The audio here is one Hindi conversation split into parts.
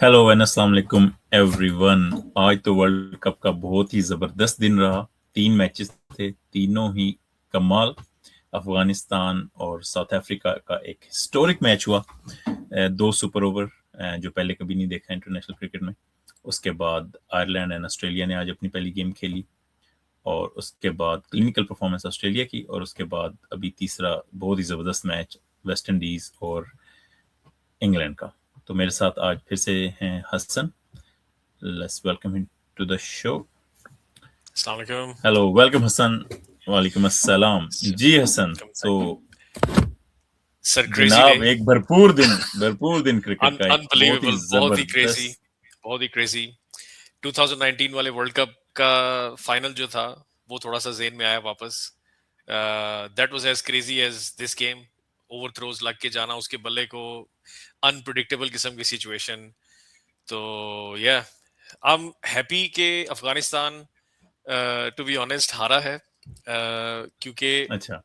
हेलो एंड अस्सलाम वालेकुम एवरीवन। आज तो वर्ल्ड कप का बहुत ही ज़बरदस्त दिन रहा। 3 मैचेस थे, तीनों ही कमाल। अफगानिस्तान और साउथ अफ्रीका का एक हिस्टोरिक मैच हुआ। 2 सुपर ओवर जो पहले कभी नहीं देखा इंटरनेशनल क्रिकेट में। उसके बाद आयरलैंड एंड ऑस्ट्रेलिया ने आज अपनी पहली गेम खेली, और उसके बाद क्लिनिकल परफॉर्मेंस ऑस्ट्रेलिया की, और उसके बाद अभी तीसरा बहुत ही ज़बरदस्त मैच वेस्ट इंडीज़ और इंग्लैंड का। तो मेरे साथ आज फिर से हैं Hasan. Let's welcome him to the show. अस्सलाम वालेकुम। Hello, welcome Hasan. वालेकुम अस्सलाम। जी हसन, तो सर क्रेजी डे, जनाब एक भरपूर दिन क्रिकेट का, एक बहुत ही अनबिलीवेबल, जबरदस्त। बहुत ही क्रेजी। 2019 वाले वर्ल्ड कप का फाइनल जो था वो थोड़ा सा जेन में आया वापस। That was as crazy as this game. Over throws लग के जाना उसके बल्ले को, अनप्रिडिक्टेबल किस्म की सिचुएशन। तो या आई एम हैप्पी कि अफगानिस्तान टू बी ऑनेस्ट हारा है, क्योंकि अच्छा।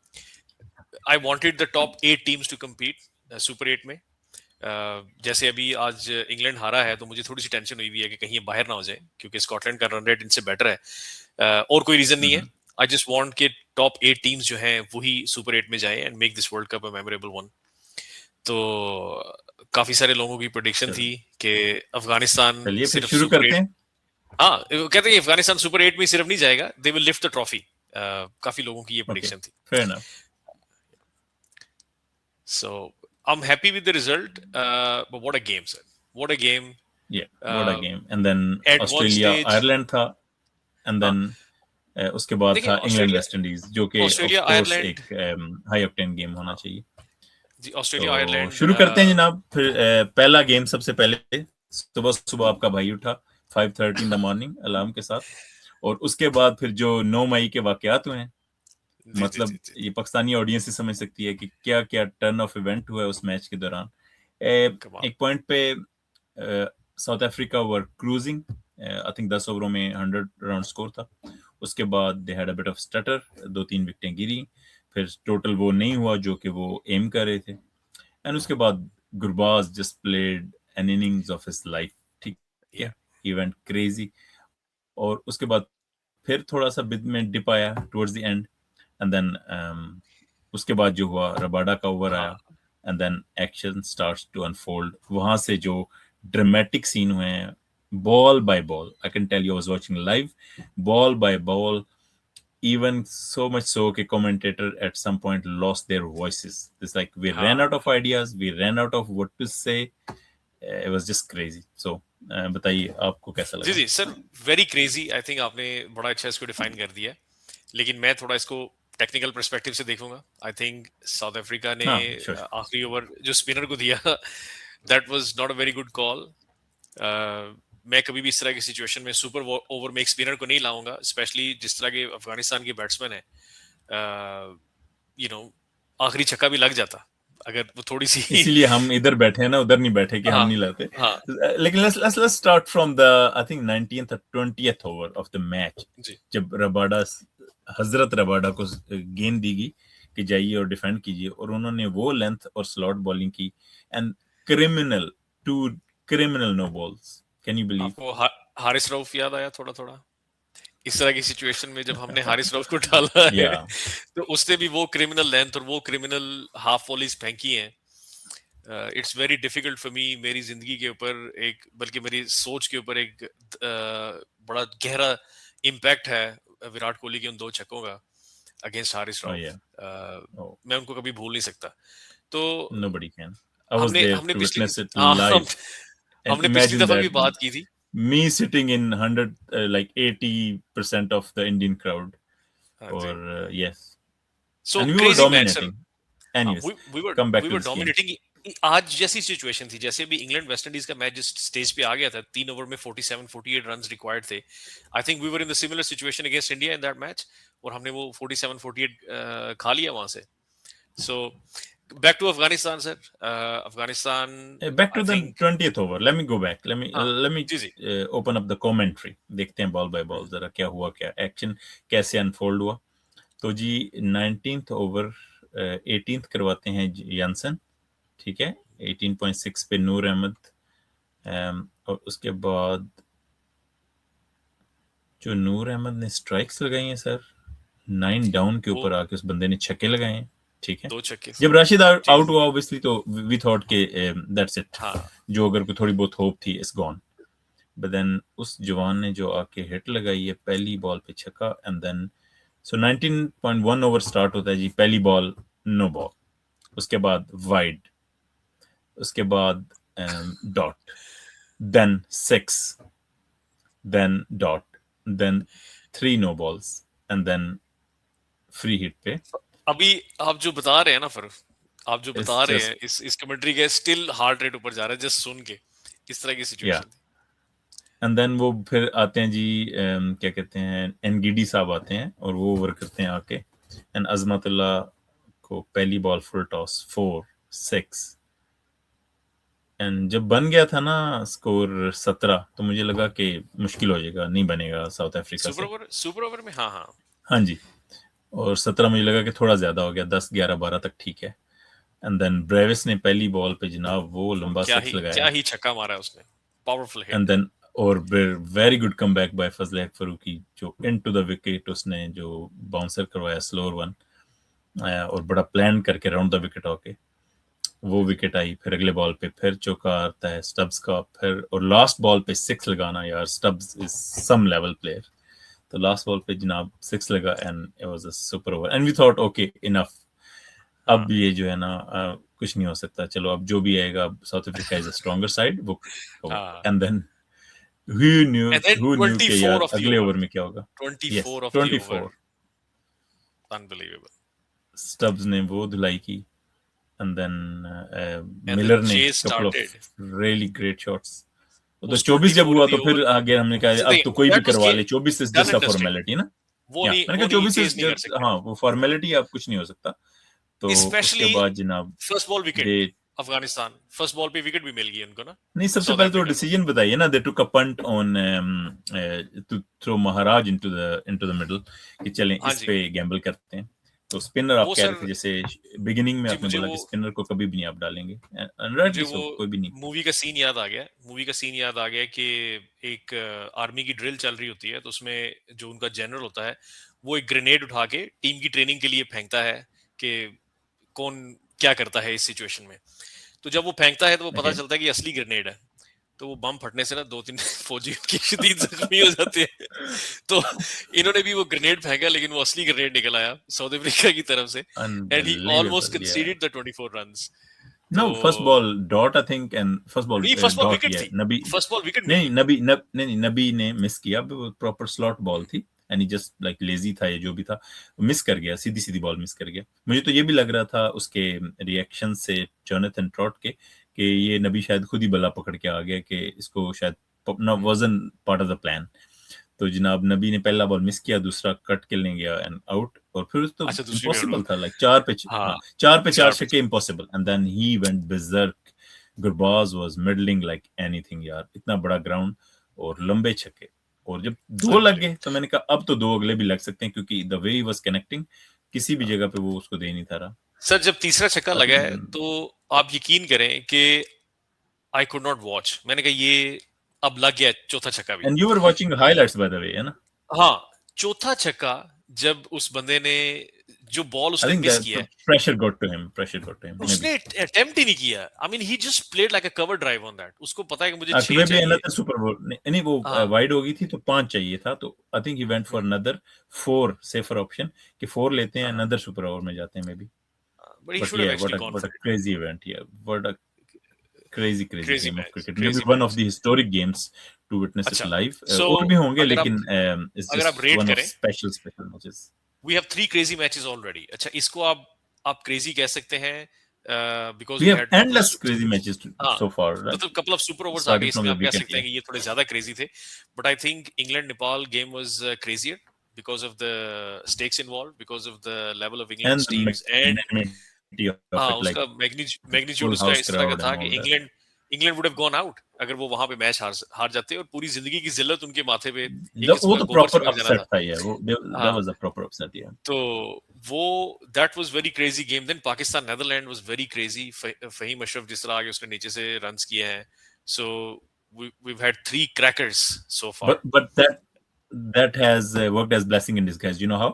I wanted the top 8 teams to compete super 8 में। जैसे अभी आज इंग्लैंड हारा है तो मुझे थोड़ी सी टेंशन हुई हुई है कि कहीं ये बाहर ना हो जाए, क्योंकि स्कॉटलैंड का रन रेट इनसे बेटर है। और कोई रीजन नहीं है। आई जस्ट वांट कि टॉप 8 टीम्स जो हैं वही सुपर 8 में जाए and make this world cup a memorable one. तो काफी सारे लोगों की प्रेडिक्शन चलो, थी कि अफगानिस्तान चलिए फिर सिर्फ शुरू सुपर करते 8। हैं। हाँ, वो कहते हैं अफगानिस्तान सुपर 8 में सिर्फ नहीं जाएगा, they will lift the trophy. काफी लोगों की ये ओके, प्रेडिक्शन थी। Fair enough. So I'm happy with the result. But what a game, sir! What a game. या what a Uh, game. And then at one Australia stage, Ireland था। एंड हाँ, देन उसके बाद देखिए था इंग्लैंड ऑस्ट्रेलिया, वेस्ट इंडीज, जो कि ऑफ ऑस्ट्रेलिया कोर्स आयरलैंड, एक हाई ऑक्टेन गेम होना हाँ चाहिए। जी, तो ऑस्ट्रेलिया आयरलैंड। शुरू करते हैं जनाब। फिर पहला गेम सबसे पहले सुबह सुबह आपका भाई उठा 5:30 इन द मॉर्निंग अलार्म के साथ। और उसके बाद फिर जो 9 मई के वाकयात हुए हैं, जी जी जी मतलब जी, ये पाकिस्तानी ऑडियंस ही समझ सकती है कि क्या क्या टर्न ऑफ इवेंट हुआ है उस मैच के दौरान। कमाल। एक पॉइंट पे south Africa were cruising. I think 10 ओवरों में 100 राउंड स्कोर था। उसके बाद they had a bit of stutter, 2-3 विकेटें गिरी। फिर टोटल वो नहीं हुआ जो कि वो एम कर रहे थे। एंड उसके बाद Gurbaz just played an innings of his life. ठीक या है, ही वेंट क्रेजी। और उसके बाद फिर थोड़ा सा बिद में डिप आया towards the end. And then उसके बाद जो हुआ, रबाडा का ओवर आया। हाँ, and then action starts to unfold. वहां से जो ड्रामेटिक सीन हुए हैं, ball by ball, I can tell you, I was watching live, ball by ball, even so much so कि commentator at some point lost their voices. It's like we ran out हाँ of ideas, we ran out of what to say. It was just crazy. So बताइए आपको कैसा जी लगा? जी sir, very crazy. I think आपने बड़ा अच्छा इसको डिफाइन कर दिया है। लेकिन मैं थोड़ा इसको टेक्निकल पर्सपेक्टिव से देखूंगा। आई थिंक साउथ अफ्रीका ने हाँ, श्योर। आखिरी ओवर जो स्पिनर को दिया, that was not a very good call. मैं कभी भी इस तरह की सिचुएशन में सुपर ओवर में एक स्पिनर को नहीं लाऊंगा, स्पेशली जिस तरह के अफगानिस्तान के बैट्समैन है। यू नो, आखिरी छक्का भी लग जाता अगर वो थोड़ी सी। इसीलिए हम इधर बैठे हैं ना, उधर नहीं बैठे कि हम हाँ नहीं लाते। हाँ लेकिन let's start from the I think 19th or 20th over of the match, जी जब हजरत रबाडा को गेंद दी गई कि जाइए और डिफेंड कीजिए, और उन्होंने वो लेंथ और स्लॉट बॉलिंग की। And criminal, two criminal no balls, can you believe? आपको हारिस रऊफ याद आया थोड़ा थोड़ा इस तरह की सिचुएशन में जब हमने हारिस रऊफ को डाला है। या तो उसने भी वो क्रिमिनल लेंथ और वो क्रिमिनल हाफ वॉलीज फेंकी हैं। It's very difficult for me, मेरी जिंदगी के ऊपर एक, बल्कि मेरी सोच के ऊपर एक बड़ा गहरा इम्पैक्ट है विराट कोहली के उन 2 छक्कों का अगेंस्ट हारिस ओ राउफ। या ओ, मैं उनको कभी भूल नहीं सकता। तो nobody can. I was हमने there हमने to पिछली, witness it हाँ live. And हमने पिछली imagine दफा that, भी बात की थी। me sitting in 100 like 80% of the Indian crowd. हाँ Or जी। yes, so and we were crazy match sir. dominating. Anyways, come back we to were this game. Dominating. आज जैसी सिचुएशन थी, जैसे अभी इंग्लैंड वेस्ट इंडीज का मैच जिस स्टेज पे आ गया था, 3 ओवर में 47 48 रन्स रिक्वायर्ड थे। I think we were in the similar situation against India in that match, और हमने वो 47 48 खा लिया वहां से। So back to Afghanistan sir. Afghanistan, Back I to the think, 20th over. Let me go back. Let me हाँ let me जी जी। open up the commentary. देखते हैं बॉल बाय बॉल जरा क्या हुआ, क्या एक्शन कैसे अनफोल्ड हुआ। तो जी 19th ओवर 18th करवाते हैं यानसन। ठीक है, 18.6 पे नूर अहमद और उसके बाद जो नूर अहमद ने स्ट्राइक्स लगाई हैं सर, 9 डाउन के वो ऊपर आके उस बंदे ने छक्के लगाए हैं, ठीक है। 2 छक्के। जब राशिद जी, आउट हुआ ऑब्वियसली तो वी थॉट के दैट्स इट, हाँ, जो अगर कोई थोड़ी बहुत होप थी इट्स गॉन। बट देन उस जवान ने जो आके हिट लगाई है पहली बॉल पे छक्का, and then so 19.1 over start होता है जी, पहली बॉल नो बॉल, उसके बाद वाइड, उसके बाद dot, then 6, then dot, then 3 no balls, and then free hit पे। अभी आप जो बता रहे हैं ना फिर, आप जो इट्स बता रहे जस्ट हैं इस कमेंट्री के, स्टिल हार्ट रेट ऊपर जा रहा है जस्ट सुन के, इस तरह की या, सिचुएशन थी। एंड देन वो फिर आते हैं जी, क्या कहते हैं, एनगीडी साहब आते हैं और वो ओवर करते हैं आके, एंड अजमतुल्लाह को पहली बॉल फुल टॉस 4-6, एंड जब बन गया था ना स्कोर 17, तो मुझे लगा कि मुश्किल हो जाएगा, नहीं बनेगा साउथ अफ्रीका से। सुपर ओवर में, हाँ हाँ। हाँ जी, और 17 मुझे लगा कि थोड़ा ज्यादा हो गया, 10 11 12 तक ठीक है। एंड देन ब्रेविस ने पहली बॉल पे जनाब वो लंबा सिक्स क्या लगाया, ही छक्का मारा है उसने, पावरफुल एंड हिट। देन और वेरी गुड कमबैक बाय फजल हक फरूकी, जो इनटू द विकेट उसने जो बाउंसर करवाया स्लोअर वन, और बड़ा प्लान करके राउंड द विकेट होके वो विकेट आई। फिर अगले बॉल पे फिर चौका आता है स्टब्स का, फिर और लास्ट बॉल पे 6 लगाना, यार Stubbs is some level player. तो लास्ट बॉल पे जनाब 6 लगा, and it was a super over, and we thought okay enough, हाँ, अब ये जो है ना कुछ नहीं हो सकता, चलो अब जो भी आएगा, South Africa is a stronger side वो। हाँ। And then who knew and then who knew कि 24 यार ऑफ द अगले ओवर, ओवर में क्या होगा। Yes 24 of the over, 24 unbelievable. Stubbs ने वो धुलाई की, and then and the Miller ने chase couple of started. Really great shots. तो उस 24 जब 24 इन हुआ द तो फिर ओवर, आगे हमने कहा अब तो कोई भी दैट वाज करवा ले, 24 is done just a and dusted. Formality ना। या मैंने कहा वो नहीं 24 चेज इज नहीं कर जस्ट, सकते, हाँ वो फॉर्मेलिटी, अब कुछ नहीं हो सकता। तो उसके स्पेशली बाद जनाब फर्स्ट बॉल दे, विकेट। अफगानिस्तान फर्स्ट बॉल पे विकेट भी मिल गई उनको ना, नहीं सबसे साउथ पहले तो अफ्रीका को। डिसीजन बताइए ना, they took a punt on to throw Maharaj into the middle, कि चलें हाँ इस जी, पे गैम्बल करते हैं। तो स्पिनर आप वो कह रहे सर, थे, जैसे बिगिनिंग में जी आपने बोला कि स्पिनर को कभी भी नहीं आप डालेंगे, एंड मुझे राइटली वो सो, कोई भी नहीं। मूवी का सीन याद आ गया, कि एक आर्मी की ड्रिल चल रही होती है, तो उसमें जो उनका जनरल होता है, वो एक ग्रेनेड उठा के टीम की ट्रेनिंग के लिए फेंकता है कि कौन क्या करता है इस सिचुएशन में। तो जब वो फेंकता है तो वो पता ओके, चलता है कि ये असली ग्रेनेड है। तो वो बम फटने से ना 2-3 फौजी उनके शदीद जख्मी हो जाते हैं। तो इन्होंने भी वो ग्रेनेड फेंका, लेकिन वो असली ग्रेनेड निकल आया साउथ अफ्रीका की तरफ से, एंड ही ऑलमोस्ट अनबिलीवेबल या। Considered the 24 runs. नो तो first ball dot I think, and first ball नहीं, फर्स्ट बॉल डॉट ही विकेट है थी, नबी। फर्स्ट बॉल विकेट मिल नहीं गई। नहीं नबी ने मिस किया, वो प्रॉपर स्लॉट बॉल थी, and he just like lazy था, ये जो भी था मिस कर गया, सीधी सीधी बॉल मिस कर गया। मुझे तो ये भी लग रहा था उसके रिएक्शन से जोनाथन ट्रॉट के, कि ये नबी शायद खुद ही बल्ला पकड़ के आ गया, कि इसको शायद वाजन पार्ट ऑफ द प्लान। तो जनाब नबी ने पहला बॉल मिस किया, दूसरा कट के ले गया एंड आउट, और फिर तो अच्छा, दूसरी भी इम्पॉसिबल आउट। था, लाइक 4 पे हाँ, हाँ 4 पे 4 4 पे छक्के impossible, and then he went berserk। Gurbaz was middling like anything यार, इतना बड़ा ग्राउंड और लंबे छक्के, और जब 2 लग गए अनबिलीवेबल। तो मैंने कहा अब तो 2 अगले भी लग सकते हैं, क्योंकि the way he was connecting किसी भी जगह पे वो उसको दे नहीं था रहा। सर, जब तीसरा छक्का आई लगा है थिंक, तो आप यकीन करें कि आई कुड नॉट वॉच। मैंने कहा ये अब लग गया चौथा छक्का भी। And you were watching highlights by the way, है ना। हाँ, चौथा छक्का, जब उस बंदे ने जो बॉल आई उसने थिंक मिस दैट किया है, pressure got to him may be. उसने अटेम्प्ट ही नहीं किया। I mean he just played like a cover drive on that. उसको पता है कि मुझे तो 6 मे बी चाहिए। अनदर सुपर बोल, नहीं नहीं, वो हाँ। वाइड हो गई थी तो 5 चाहिए था, तो I think he went for hmm, another 4 safer option, कि 4 लेते हैं, हाँ, अनदर सुपर ओवर में जाते हैं may be. But he but should have yeah, actually gone what a for it. crazy event, yeah, what a crazy crazy game of match, cricket, maybe crazy one of match. the historic games to witness it अच्छा, live। सो और भी होंगे, अगर आप लेकिन it's अगर आप just रेट one of करें, special matches। We have 3 crazy matches already. अच्छा, इसको आप क्रेजी कह सकते हैं because We we have had couple endless of, crazy matches हाँ, so far, right? मतलब कपल ऑफ सुपर ओवर्स आ गए Starting from इसमें, the आप कह weekend, सकते हैं yeah। कि ये थोड़े ज्यादा क्रेजी थे। But I think England Nepal game was crazier because of the stakes involve, because of the level of And England's the teams, and magnanimity of हाँ, it, like उसका मैग्नीट्यूड full उसका house इस तरह का crowd था and कि all that। England England would have gone out अगर वो वहां पे मैच हार जाते, और पूरी जिंदगी की जिल्लत उनके माथे पे एक किस्म वो का तो गोबर प्रॉपर चिपक जाना अपसेट था। था, ये वो that हाँ, was a proper upset, yeah। तो वो that was very crazy game. Then Pakistan Netherland was very crazy. Fahim Ashraf जिस तरह आगे उसने नीचे से रन्स किए हैं, सो we've had 3 crackers so far. But that has worked as blessing in disguise. You know how?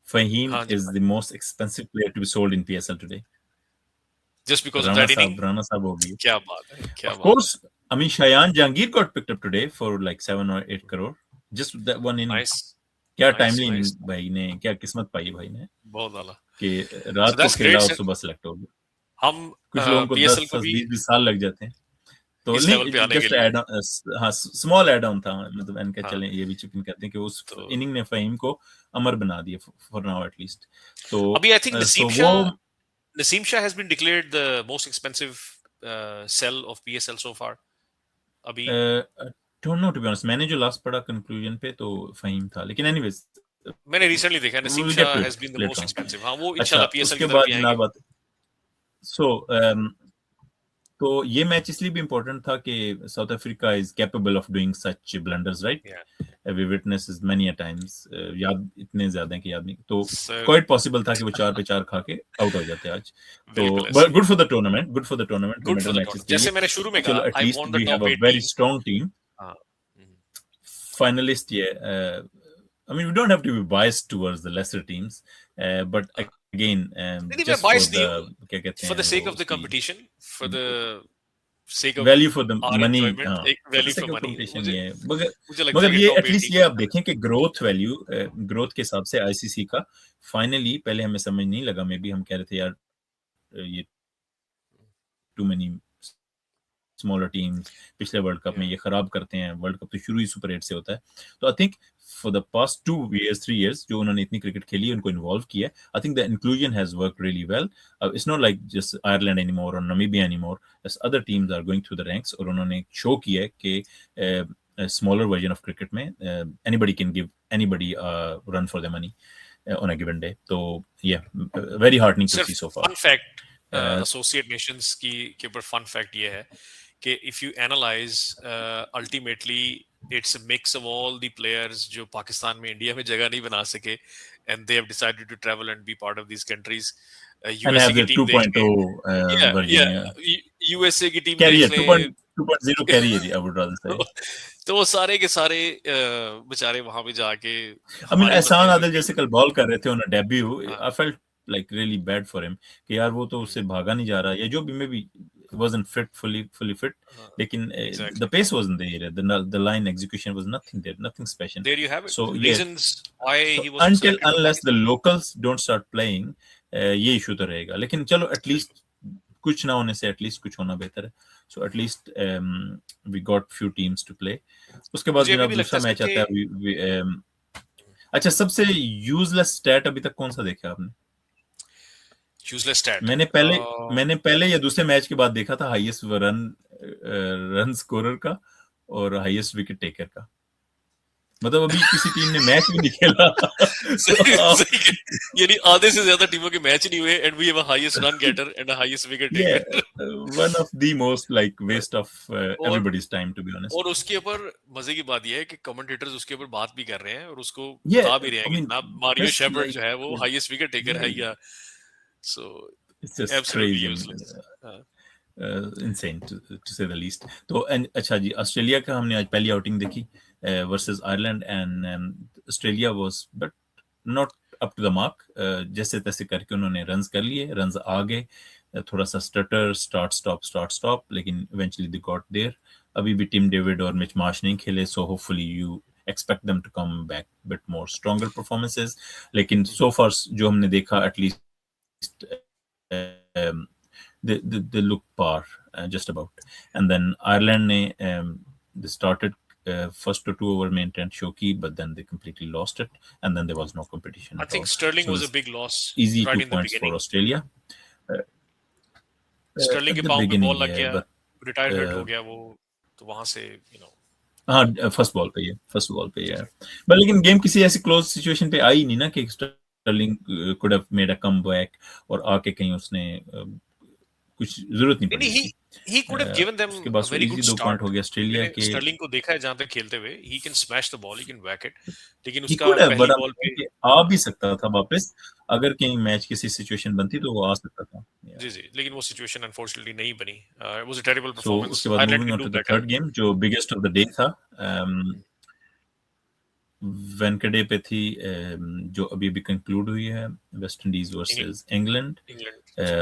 Fahim हाँ जी, is the most expensive player to be sold in PSL today. just because of Rana that inning. Sahab हो गई. क्या बात है, क्या Of बात है. course, I mean Shayan Jahangir got picked up today for like 7 or 8 crore. Just that one inning. Nice. क्या Nice, टाइमली nice. इनिंग भाई ने, क्या किस्मत पाई भाई ने बहुत वाला. कि So रात को that's खेला great, और sir. सुबह सेलेक्ट हो गया. हम कुछ लोगों को PSL 10 को 10 भी 20 साल लग जाते हैं. तो इस लेवल पे नहीं, आने के जस्ट लिए. ऐड हाँ, स्मॉल ऐड ऑन था. मतलब इनका हाँ. चलें ये भी चिकन करते हैं कि उस तो इनिंग ने फहीम को अमर बना दिया फॉर नाउ एटलीस्ट. तो अभी I think सो वो Naseem Shah has been declared the most expensive sell of PSL so far. अभी don't know to be honest. मैंने जो लास्ट पढ़ा कंक्लूजन पे तो फहीम था, लेकिन एनीवेज मैंने रिसेंटली देखा Naseem we'll Shah get to has it been the later most on. expensive. हाँ, वो अच्छा, इंशाल्लाह PSL उसके की तरफ बाद भी जनाब आएंगे. बात. सो तो ये मैच इसलिए भी इम्पोर्टेंट था कि South Africa is capable of doing such blunders, right? Yeah. We witness many a times. याद इतने ज्यादा हैं कि याद नहीं. तो Sir, क्वाइट पॉसिबल था कि वो 4 पे 4 खा के आउट हो जाते आज. तो बिल्कुल ऐसे ही. Good for the tournament, good for the tournament, Good for medal the matches tournament. के लिए. जैसे मैंने शुरू में चलो कहा, I at least want the we top have a 8 very team. Strong team. हाँ. Finalist, yeah. I mean, we don't have to be biased towards the lesser teams, but again, नहीं, मैं just for biased नहीं the हूँ. क्या कहते For the हैं sake वो of the उसकी competition, for the sake of value for the our money. enjoyment, हाँ, एक for the value sake for of money. competition, मुझे yeah. मगर लगता है कि ये top 8 एटलीस्ट team. ये आप देखें कि ग्रोथ वैल्यू, ग्रोथ के हिसाब से आईसीसी का फाइनली, पहले हमें समझ नहीं लगा. मे बी हम कह रहे थे यार ये टू मेनी स्मॉलर टीम्स पिछले वर्ल्ड कप में ये खराब करते हैं. वर्ल्ड कप तो शुरू ही सुपर 8 से होता है. तो I think for the past 2 years 3 years जो उन्होंने इतनी क्रिकेट खेली है, उनको इन्वॉल्व किया है. I think the inclusion has worked really well. It's not like just Ireland anymore और Namibia anymore. Other teams are going through the ranks और उन्होंने शो किया है कि स्मॉलर वर्जन ऑफ क्रिकेट में anybody can give anybody run for the money on a given day. So yeah, very heartening to see so far. Fun fact, Associate Nations की के ऊपर fun fact ये है कि if you analyze, ultimately it's a mix of all the players जो पाकिस्तान में इंडिया में जगह नहीं बना सके, and they have decided to travel and be part of these countries. And USA have की the टीम देख 2.0 version. USA की टीम Carrier देख लें. 2.0 carrier, I would rather say. तो वो सारे के सारे बेचारे वहां पे जाके I mean, एहसान आदिल जैसे कल बॉल कर रहे थे उन्हें debut. I felt like really bad for him कि यार वो तो उससे भागा नहीं जा रहा, या जो भी may be wasn't fully fit, लेकिन the pace wasn't there, the line execution was nothing there, nothing special. There you have it. So Reasons why he was unless the locals don't start playing, ये इशू तो रहेगा. लेकिन चलो एटलीस्ट कुछ ना होने से एटलीस्ट कुछ होना बेहतर है. So at least we got few teams to play. उसके बाद जनाब दूसरा मैच आता है. अच्छा, सबसे यूजलेस स्टैट अभी तक कौन सा देखा आपने? यूजलेस स्टैट मैंने पहले या दूसरे मैच के बाद देखा था हाईएस्ट रन स्कोरर का और हाईएस्ट विकेट टेकर का. मतलब अभी किसी टीम ने मैच भी नहीं खेला. यानी आधे से ज्यादा टीमों के मैच नहीं हुए, and we have a highest run getter and a highest wicket taker. One of the most like waste of everybody's time, to be honest. और उसके ऊपर मजे की बात यह है कि कमेंटेटर्स उसके ऊपर बात भी कर रहे हैं और उसको बता भी रहे हैं कि ना मारियो शेपर्ड जो है वो हाईएस्ट विकेट टेकर है या. So it's just absolutely crazy. useless. Insane to say the least. तो अच्छा जी, ऑस्ट्रेलिया का हमने आज पहली आउटिंग देखी versus Ireland, and Australia was but not up to the mark. जैसे तैसे करके उन्होंने रन्स कर लिए, रन्स आ गए, थोड़ा सा स्टटर, स्टार्ट स्टॉप, लेकिन इवेंचुअली दे गॉट देयर. अभी भी टिम डेविड और मिच मार्श नहीं खेले, so hopefully you expect them to come back bit more stronger performances. लेकिन so far जो हमने देखा at least they look par just about. And then Ireland ne they started first to 2 over main intent show ki, but then they completely lost it, and then there was no competition. I think Sterling so was a big loss. Easy right 2 points for Australia. Sterling के पांव पे बॉल लग गया, रिटायर हर्ट हो गया वो, तो वहां से हाँ फर्स्ट बॉल पे यार. बट लेकिन गेम किसी ऐसी क्लोज सिचुएशन पे आई नहीं ना कि Sterling could have made a comeback और आके कहीं उसने कुछ जरूरत नहीं पड़ी. He could have given them उसके बाद a so very easy good 2 point start. हो गया ऑस्ट्रेलिया मैंने के। स्टर्लिंग को देखा है जहां तक खेलते हुए, he can smash the ball, he can whack it. लेकिन ही उसका कुड हैव, पहली बट बॉल पे, कि आ भी सकता था वापस, अगर कहीं मैच किसी सिचुएशन बनती तो वो आ सकता था। जी जी, लेकिन वो सिचुएशन अनफॉर्चुनेटली नहीं बनी. It was a terrible so performance. उसके बाद Ireland moving on can to do the better. Third game जो बिगेस्ट ऑफ द डे था, वेंकडे पे थी, जो अभी अभी कंक्लूड हुई है, West Indies England, versus England, England.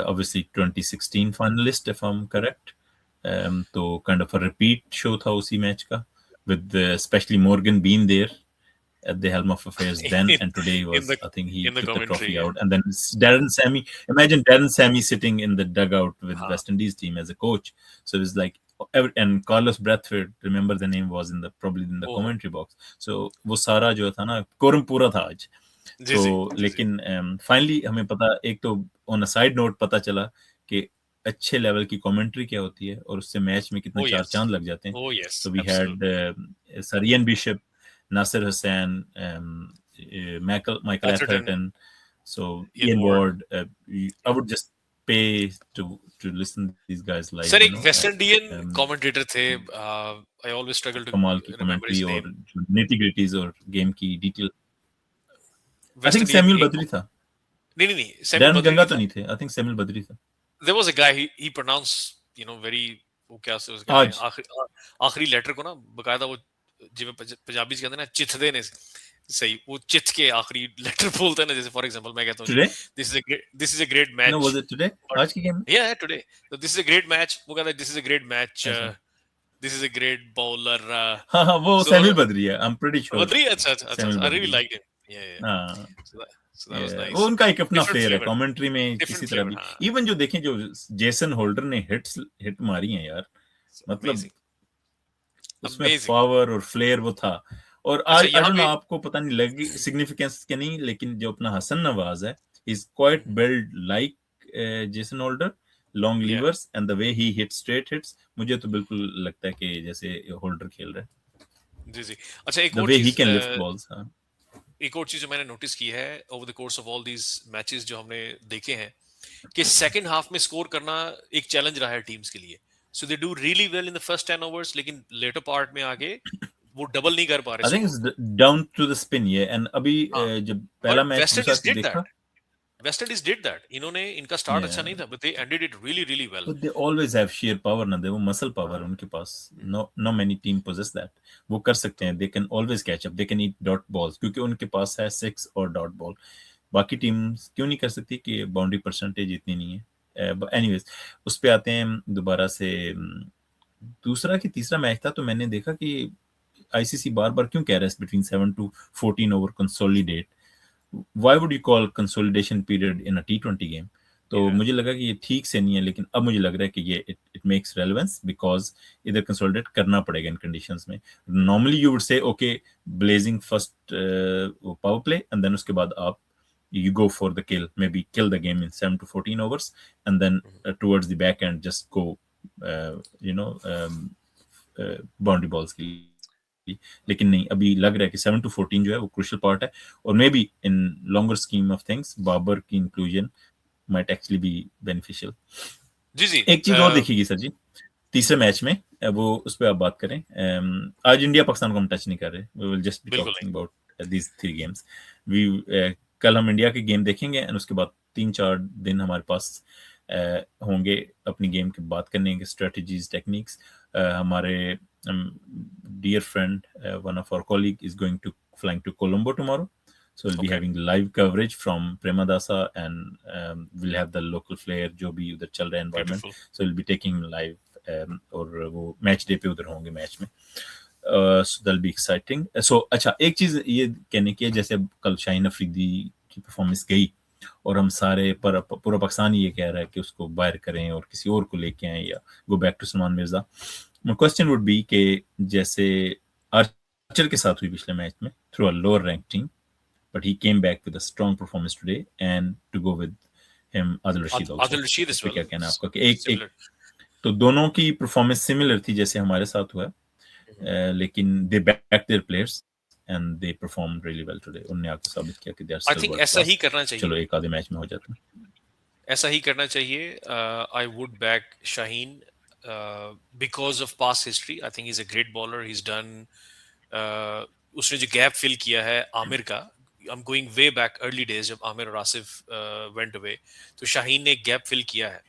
obviously 2016 finalist if I'm correct. तो kind of a repeat show था उसी मैच का, with especially Morgan being there at the helm of affairs then, in, and today in was, the I think he in the took the commentary. trophy Yeah. out, and then Darren Sammy, imagine Darren Sammy sitting in the dugout with हाँ, West Indies team as a coach. So it was like, and Carlos Bradford, remember the name, was in the probably in the ओहो, commentary box. So वो सारा जो था ना कोरम पूरा था आज। जी तो जी जी जी. लेकिन फाइनली हमें पता, एक तो ऑन अ साइड नोट पता चला कि अच्छे लेवल की कमेंट्री क्या होती है और उससे मैच में कितना Oh चार yes, चांद लग जाते हैं। oh yes, तो we had absolutely. Sir Ian Bishop, Nasser Hussain, Michael Atherton, Atherton, so Ian Ian Ward. Ward. I would just pay to listen to these guys live, sir you एक know. West Indian Um, commentator थे. आई ऑलवेज स्ट्रगल टू कमाल की रिमेंबर कमेंट्री हिज और नेम. निटी ग्रिटीज और गेम की डिटेल। आई वेस्ट थिंक इंडियन सैमुअल एक, बद्री था, नहीं नहीं नहीं, सैमुअल डैन बद्री गंगा नहीं तो था. नहीं थे, आई थिंक सैमुअल बद्री था। There was a guy, he pronounce, you know, very, वो क्या से उसका कहते हैं, आज आखिरी लेटर को ना बकायदा वो, जिਵੇਂ पंजाबी से कहते हैं ना चिथदे ने, सही, वो चिथ के आखिरी लेटर बोलते हैं ना. जैसे फॉर एग्जांपल मैं कहता हूँ जी, today, this is a great no match, was it today, और आज की गेम में? या टुडे, तो this is a great match, वो कहता है this is a great match, अच्छा, this is a great bowler. हाँ हाँ, वो सो सैमुअल बद्री है, I am pretty sure Badri, अच्छा अच्छा अच्छा, सैमुअल I really बद्री है। liked him. Yeah. हाँ, So that was वो nice. उनका एक अपना Different फेयर है flavor, कमेंट्री में किसी different तरह flavor. भी। हाँ, इवन जो देखें, जो जेसन होल्डर ने हिट मारी हैं यार, so मतलब amazing, उसमें amazing. पावर और फ्लेयर वो था। और अच्छा आई यहाँ डोंट नो पे, आपको पता नहीं लगी सिग्निफिकेंस के नहीं, लेकिन जो अपना हसन नवाज है, is quite build like Jason holder, long yeah, levers and the way he hit straight hits, मुझे तो बिल्कुल लगता है कि जैसे होल्डर खेल रहा है, जी जी. अच्छा the way he can lift balls. हाँ, एक और चीज जो मैंने नोटिस की है over the course of all these matches जो हमने देखे हैं, कि सेकंड हाफ में स्कोर करना एक चैलेंज रहा है टीम्स के लिए. So they do really well in the first 10 overs, लेकिन लेटर पार्ट में आगे वो डबल नहीं कर पा रहे आई थिंक स्कोर को. It's down to the spin ये, एंड अभी हाँ, जब पहला बट मैच वेस्ट दूसरा इंडीज डिड देखा, that. West Indies did that. इन्होंने, इनका स्टार्ट अच्छा नहीं था, but they ended it really really well. but they always have sheer power ना, दे वो मसल पावर उनके पास, no many team possess that, वो कर सकते हैं, they can always catch up, they can eat dot balls, क्योंकि उनके पास है 6 और डॉट बॉल। बाकी टीम्स क्यों नहीं कर सकती कि बाउंड्री परसेंटेज इतनी नहीं है। एनीवेज, उस पे आते हैं दोबारा से। दूसरा कि तीसरा मैच था, तो मैंने देखा कि आईसीसी बार बार क्यों कह रहा है between 7 to 14 over consolidate, why would you call consolidation period in a T20 game? तो Yeah. मुझे लगा कि ये ठीक से नहीं है, लेकिन अब मुझे लग रहा है कि ये इट मेक्स रेलेवेंस, बिकॉज इधर कंसोलिडेट करना पड़ेगा इन कंडीशंस में। Normally you would say okay, blazing first power play, and then उसके बाद आप you go for the kill, maybe kill the game in 7 to 14 overs, and then towards the back end just go you know boundary balls के लिए। लेकिन नहीं, अभी लग रहा है कि 7 to 14 जो है वो क्रूशियल पार्ट है, और maybe in longer scheme of things Babar की inclusion might actually be beneficial. जी जी. एक चीज और देखिएगी सर जी, तीसरे मैच में, वो उस पर आप बात करें। आज इंडिया पाकिस्तान को हम टच नहीं कर रहे, वी विल जस्ट बी बिल्कुल talking about these 3 games. We कल हम इंडिया के गेम देखेंगे, एंड उसके बाद 3-4 दिन हमारे पास होंगे अपनी गेम की बात करने के, स्ट्रेटजीज, टेक्निक्स। हमारे dear friend, one of our colleague is going to flying to Colombo tomorrow, so we'll be Okay. having live coverage from Premadasa, and we'll have the local flair जो भी उधर चल रहा है environment, Beautiful. so we'll be taking him live, और वो मैच डे पे उधर होंगे मैच में, so that'll be exciting. So अच्छा, एक चीज ये कहने की है, जैसे अब कल शाहीन अफरीदी की परफॉर्मेंस गई, और हम सारे पूरा पाकिस्तान ये कह रहा है कि उसको बाहर करें और किसी और को लेके आए, या go back to Salman Mirza. My question would be कि जैसे आर्चर के साथ हुई पिछले मैच में through a lower ranked team, but he came back with a strong performance today, and to go with him Adil Rashid also. Adil Rashid as इस पे well. क्या कहना है आपका कि एक Similar. तो दोनों की परफॉर्मेंस सिमिलर थी जैसे हमारे साथ हुआ है, लेकिन they backed their players and they performed really well today. उन्होंने आके साबित किया कि they are I still think world ऐसा class. ही करना चाहिए. चलो एक आधे मैच में हो जाता है। ऐसा ही करना चाहिए. I would back Shaheen. because of past history. I think he's a great bowler. He's done. उसने जो गैप फिल किया है आमिर का, I'm going way back early days जब आमिर और आसिफ went away, तो शाहीन ने गैप फिल किया है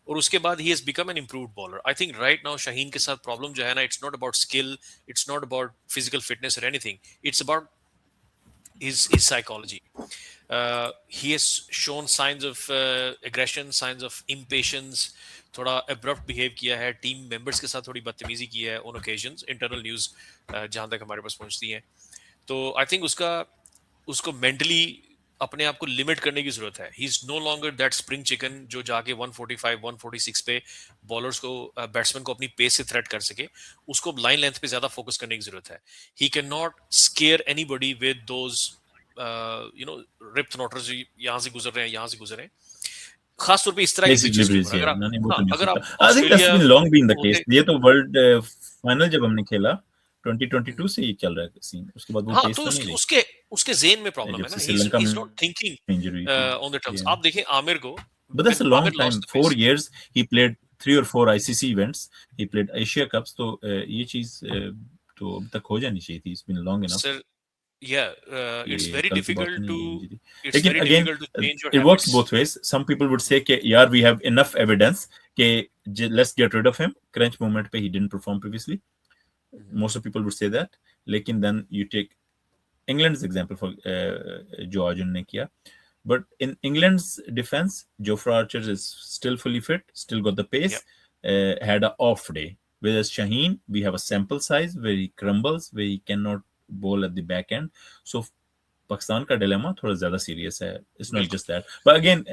और उसके बाद he has become an improved bowler. I think right now Shaheen के साथ प्रॉब्लम जो है ना, it's not about skill, it's not about physical fitness or anything. It's about his psychology. He has shown signs of aggression, signs of impatience. थोड़ा abrupt behave किया है, टीम मेंबर्स के साथ थोड़ी बदतमीजी की है on occasions. इंटरनल न्यूज जहां तक हमारे पास पहुंचती है, तो आई थिंक उसको मेंटली अपने आप को लिमिट करने की जरूरत है. He is no longer that spring chicken जो जाके 145 146 पे बॉलर्स को बैट्समैन को अपनी पेस से थ्रेट कर सके. उसको लाइन लेंथ पे ज्यादा फोकस करने की जरूरत है. He can not scare anybody with those rip throaters यहाँ से गुजर रहे हैं, यहाँ से गुजर रहे हैं, खासतौर पे इस तरह की पिचेस के ऊपर. अगर आप ऑस्ट्रेलिया होते, ये तो वर्ल्ड फाइनल जब हमने खेला 2022 से ही चल रहा है सीन, उसके बाद वो हाँ, पेस तो तो नहीं रही. उसके जेन में प्रॉब्लम है ना. श्रीलंका ही में is not thinking injury on the terms. आप देखें आमिर को, but that's a long time, 4 years he played 3 or 4 ICC events, he played Asia Cups, तो ये चीज तो अब तक हो जानी चाहिए थी. It's been long enough. Sir, yeah, it's very difficult to लेकिन again change your it works habits. both ways. Some people would say कि यार we have enough evidence कि let's get rid of him. Crunch moment पे he didn't perform previously. Most of people would say that. लेकिन then you take England's example for जो आज उन्होंने किया. But in England's defense, Jofra Archer is still fully fit, still got the pace, had an off day. Whereas Shaheen, we have a sample size where he crumbles, where he cannot bowl at the back end. So Pakistan का dilemma थोड़ा ज़्यादा serious है. It's not just that. But again,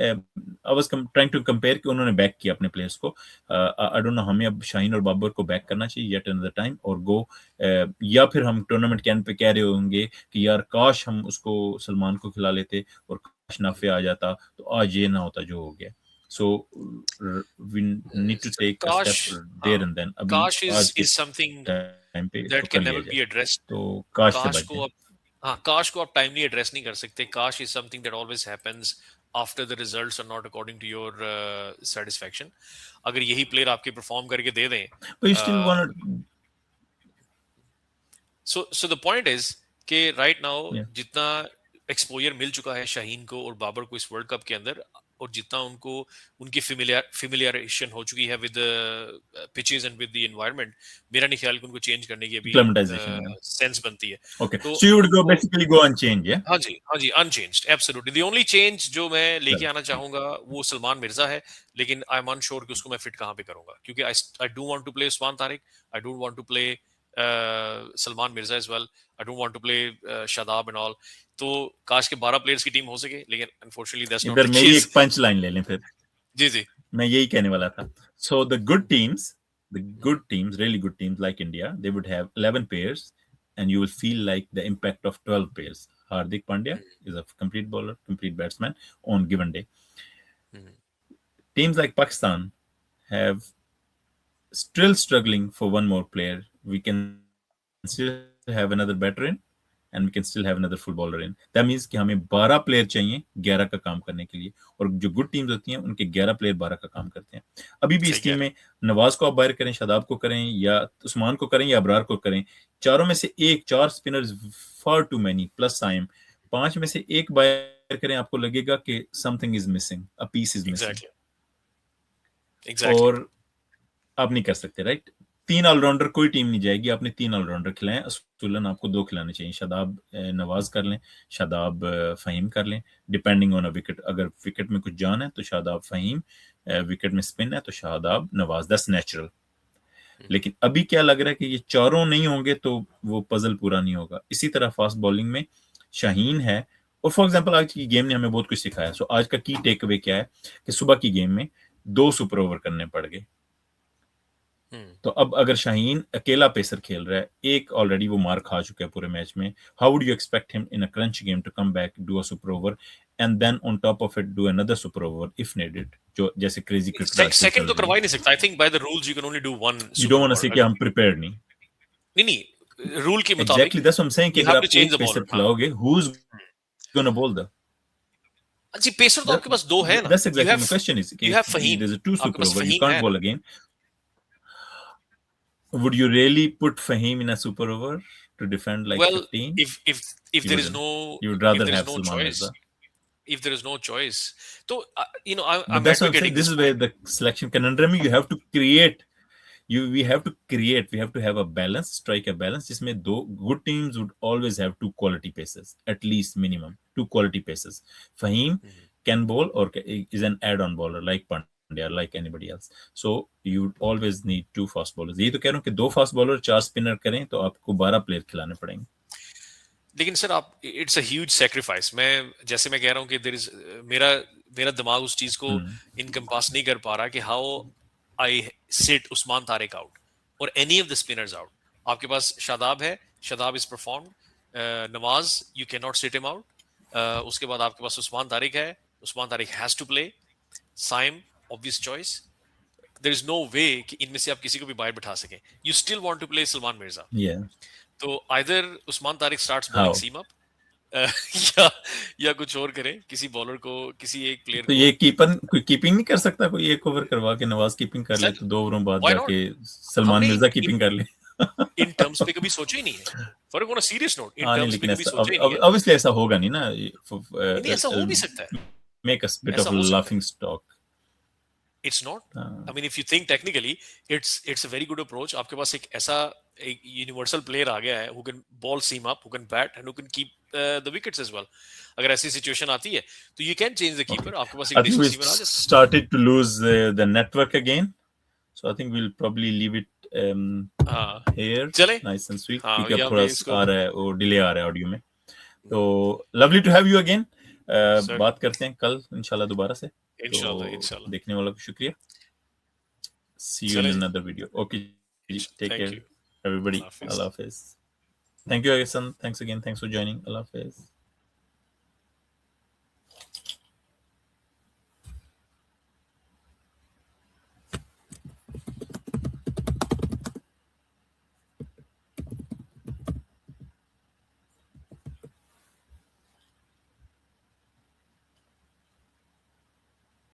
I was trying to compare कि उन्होंने back किया अपने players को. I don't know हमें अब शाहीन और बाबर को back करना चाहिए yet another time और go या फिर हम tournament के end पे कह रहे होंगे कि यार काश हम उसको सलमान को खिला लेते और काश नाफे आ जाता तो आज ये ना होता जो हो गया. So we need to take a step there and then. Kash is something that can never be addressed. तो काश को काश को आप टाइमली एड्रेस नहीं कर सकते. काश is something that always happens after the results are not according to your satisfaction. अगर यही प्लेयर आपके परफॉर्म करके दे दें, सो द पॉइंट इज कि राइट नाउ जितना एक्सपोजर मिल चुका है शाहीन को और बाबर को इस वर्ल्ड कप के अंदर, और जितना उनको उनकी फेमिलियरेशन हो चुकी है with pitches and with the environment, मेरा नहीं ख्याल कि उनको चेंज करने की अभी सेंस बनती है. Okay, so you would go basically go unchange. या हां जी unchanged, absolutely. The only change जो मैं लेके आना चाहूंगा वो सलमान मिर्जा है, लेकिन आई एम अनश्योर कि उसको मैं फिट कहां पे करूंगा, क्योंकि I do want to play Usman Tariq, I don't want to play Salman Mirza as well, I don't want to play Shadab and all. तो काश के 12 प्लेयर्स की टीम हो सके, लेकिन unfortunately that's not the case. इधर मेरी एक पंच लाइन ले लें फिर. जी मैं यही कहने वाला था. So the good teams, really good teams like India, they would have 11 pairs and you will feel like the impact of 12 pairs. Hardik Pandya is a complete bowler, complete batsman on given day. Teams like Pakistan have still struggling for one more player. We can still have another batter in and we can still have another full bowler in. That means कि हमें 12 प्लेयर चाहिए 11 का काम करने के लिए, और जो गुड टीम्स होती हैं उनके 11 प्लेयर 12 का काम करते हैं. अभी भी इस टीम में नवाज को आप बाहर करें, शादाब को करें, या उस्मान को करें, या अबरार को करें, चारों में से एक, 4 spinners far too many plus Saim, 5 में से एक बाहर करें, आपको लगेगा कि something is missing, a piece is missing. और आप नहीं कर सकते, राइट? 3 ऑलराउंडर कोई टीम नहीं जाएगी. आपने 3 ऑलराउंडर खिलाएं, असूलन आपको 2 खिलाने चाहिए. शादाब नवाज कर लें, शादाब फहीम कर लें, डिपेंडिंग ऑन अ विकेट. अगर विकेट में कुछ जान है तो शादाब फहीम, विकेट में स्पिन है तो शादाब नवाज. That's natural. लेकिन अभी क्या लग रहा है कि ये चारों नहीं होंगे तो वो पजल पूरा नहीं होगा. इसी तरह फास्ट बॉलिंग में शाहीन है, और फॉर एग्जाम्पल आज की गेम ने हमें बहुत कुछ सिखाया. सो आज का की टेक अवे क्या है कि सुबह की गेम में 2 सुपर ओवर करने पड़ गए. तो अब अगर शाहीन अकेला पेसर खेल रहा है, एक ऑलरेडी वो मार खा चुका है पूरे मैच में, how would you expect him in a crunch game to come back, do a super over and then on top of it do another super over if needed, जो जैसे क्रेजी क्रिकेट. सेकंड तो करवा ही नहीं सकता. I think by the rules you can only do one. You don't want to say कि हम प्रिपेयर्ड नहीं, रूल के मुताबिक. Exactly that's what I am saying कि अगर आप एक पेसर खिलाओगे, who is gonna bowl the जी पेसर? तो आपके पास 2 है ना. That's exactly my question is, you have Faheem, there is 2 super over, you can't bowl again. Would you really put Fahim in a super over to defend like Well, 15? if You there is wouldn't. no You would rather if there is have no Salman choice, Mirza. if there is no choice, so But I'm that's what I'm saying. advocating This this is where point. the selection conundrum. You have to create. We have to create. We have to have a balance, strike a balance. जिसमें दो good teams would always have two quality paces, at least minimum two quality paces. Fahim can bowl or is an add-on bowler like Pandya, like anybody else. So you would always need two fast bowlers. यही तो कह रहा हूँ कि दो fast bowler 4 spinner करें तो आपको 12 player खिलाने पड़ेंगे. लेकिन सर आप इट्स अ ह्यूज सैक्रिफाइस. मैं कह रहा हूँ कि देयर इज मेरा मेरा दिमाग उस चीज को इनकम्पास नहीं कर पा रहा कि how I sit Usman Tariq out और any of the spinners out. आपके पास शादाब है, Shadab is performed. Nawaz you can not sit him out. उसके बाद आपके पास उस्मान तारिक है, Usman Tariq has to play. Saim obvious choice. There is no way कि इनमें से आप किसी को भी बाहर बिठा सकें. You still want to play Salman Mirza. Yeah. तो either Usman Tariq starts How? Bowling seam up या या कुछ और करें, किसी बॉलर को, किसी एक प्लेयर तो को. ये कोई कीपिंग नहीं कर सकता, कोई एक ओवर करवा के नवाज कीपिंग कर ले सर तो 2 ओवरों बाद व्हाई जाके नॉट? सलमान हमने मिर्जा कीपिंग कर ले. इन टर्म्स पे कभी सोचा ही नहीं है. For on a serious note, in हाँ नहीं, टर्म्स पे लेकिन कभी ऐसा सोचा ही नहीं है. ऑब्वियसली ऐसा होगा नहीं ना. नहीं, ऐसा हो भी सकता है, मेक अस बिट ऐसा ऑफ हो सकता है. Laughing stock. It's not. I mean if you think technically it's a very good approach. आपके पास एक यूनिवर्सल प्लेयर आ गया है who can bowl seam up, who can bat and who can keep the wickets as well. अगर ऐसी सिचुएशन आती है तो you can change the keeper. आपके पास एक I think additional we seamer आ जाता started to lose the network again, so I think we'll probably leave it है. हाँ here. चले. Nice and sweet. हाँ क्योंकि या अब थोड़ा मैं इसको आ रहा है, वो डिले आ रहा है ऑडियो में. तो lovely to have you again. Sir बात करते हैं कल इंशाल्लाह दोबारा से. इंशाल्लाह तो इंशाल्लाह देखने वालों को शुक्रिया. See you in चले जी. another video. Okay, take thank care, you. everybody. Allah Hafiz. Allah Hafiz. Thank you, Ahsan. Thanks again. Thanks for joining. Allah Hafiz.